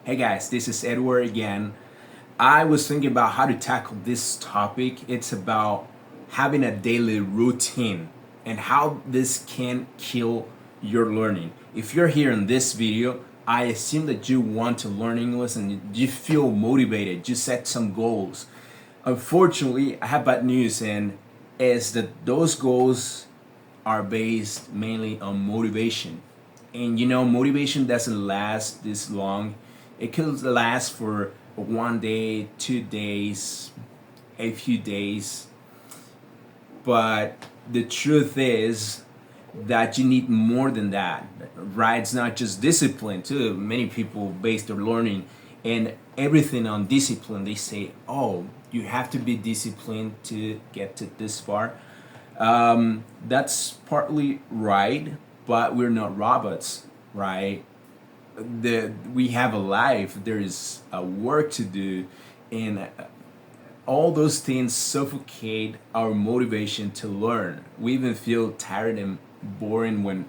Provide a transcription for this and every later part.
Hey guys, this is Edward again. I was thinking about how to tackle this topic. It's about having a daily routine and how this can kill your learning. If you're here in this video, I assume that you want to learn English and you feel motivated. You set some goals. Unfortunately, I have bad news, and is that those goals are based mainly on motivation. And motivation doesn't last this long. It could last for 1 day, 2 days, a few days. But the truth is that you need more than that, right? It's not just discipline, too. Many people base their learning and everything on discipline. They say, oh, you have to be disciplined to get to this far. That's partly right, but we're not robots, right? We have a life. There is a work to do, and all those things suffocate our motivation to learn. We even feel tired and boring when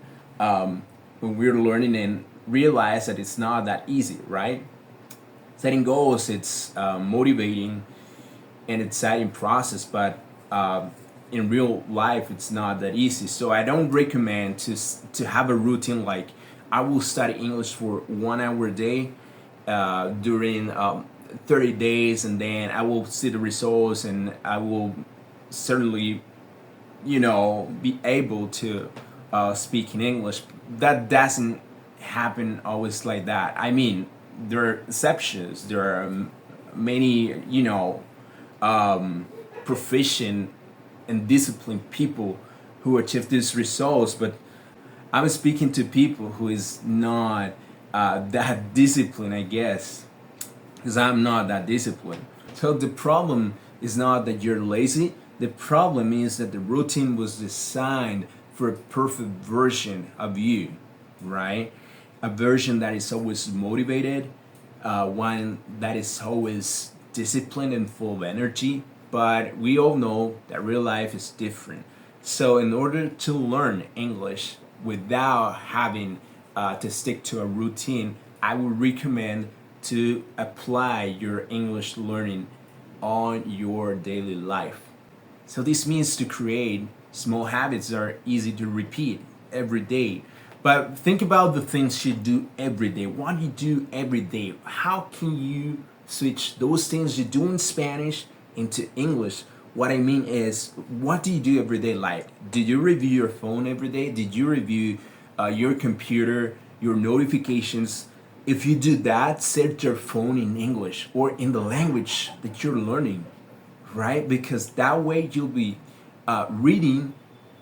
we're learning and realize that it's not that easy, right? Setting goals, it's motivating and exciting process, but in real life it's not that easy. So I don't recommend to have a routine like I will study English for 1 hour a day during 30 days, and then I will see the results, and I will certainly be able to speak in English. That doesn't happen always like that. I mean, there are exceptions. There are many proficient and disciplined people who achieve these results, but I'm speaking to people who is not that disciplined, I guess, because I'm not that disciplined. So the problem is not that you're lazy. The problem is that the routine was designed for a perfect version of you, right? A version that is always motivated, one that is always disciplined and full of energy. But we all know that real life is different. So in order to learn English without having to stick to a routine, I would recommend to apply your English learning on your daily life. So this means to create small habits that are easy to repeat every day. But think about the things you do every day. What you do every day? How can you switch those things you do in Spanish into English? What I mean is, what do you do every day? Like, do you review your phone every day? Did you review your computer, your notifications? If you do that, set your phone in English or in the language that you're learning, right? Because that way you'll be reading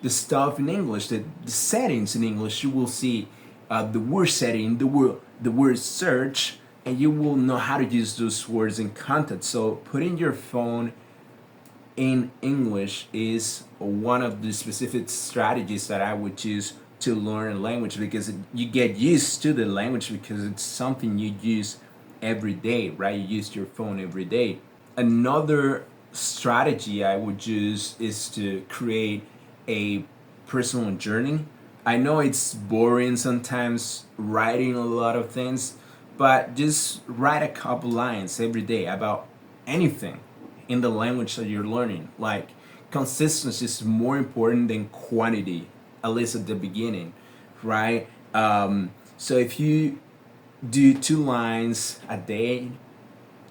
the stuff in English, the settings in English. You will see the word setting, the word search, and you will know how to use those words in context. So putting your phone in English is one of the specific strategies that I would use to learn a language, because you get used to the language because it's something you use every day, right? You use your phone every day. Another strategy I would use is to create a personal journey. I know it's boring sometimes writing a lot of things, but just write a couple lines every day about anything in the language that you're learning. Like, consistency is more important than quantity, at least at the beginning, right? So if you do 2 lines a day,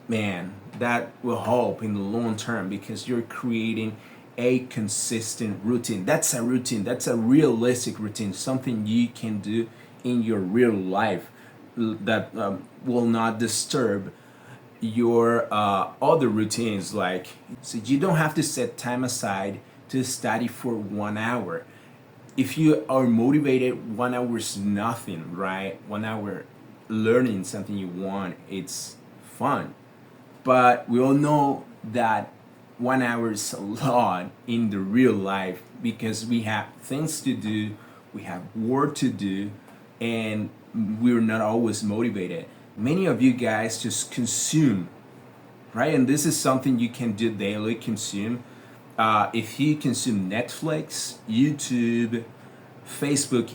man, that will help in the long term because you're creating a consistent routine. That's a routine. That's a realistic routine, something you can do in your real life that will not disturb your other routines. Like, so you don't have to set time aside to study for 1 hour. If you are motivated, 1 hour is nothing, right? 1 hour learning something you want, it's fun. But we all know that 1 hour is a lot in the real life because we have things to do, we have work to do, and we're not always motivated. Many of you guys just consume, right? And this is something you can do daily, consume. If you consume Netflix, YouTube, Facebook,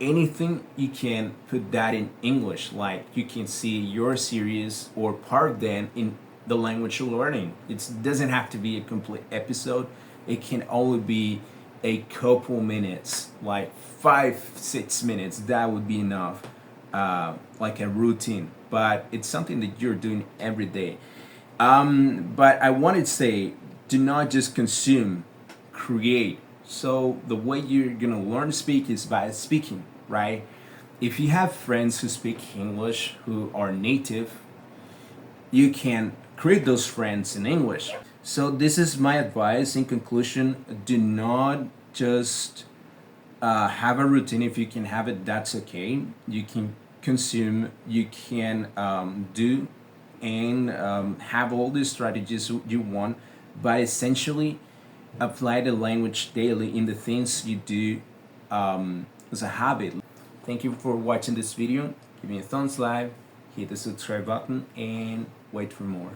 anything, you can put that in English. Like you can see your series or part of them in the language you're learning. It doesn't have to be a complete episode. It can only be a couple minutes, like 5 6 minutes. That would be enough, like a routine. But it's something that you're doing every day. But I wanted to say, do not just consume, create. So the way you're gonna learn to speak is by speaking, right? If you have friends who speak English who are native, you can create those friends in English. So this is my advice. In conclusion, do not just have a routine. If you can have it, that's okay. You can consume, you can do, and have all the strategies you want, but essentially apply the language daily in the things you do as a habit. Thank you for watching this video. Give me a thumbs up, hit the subscribe button, and wait for more.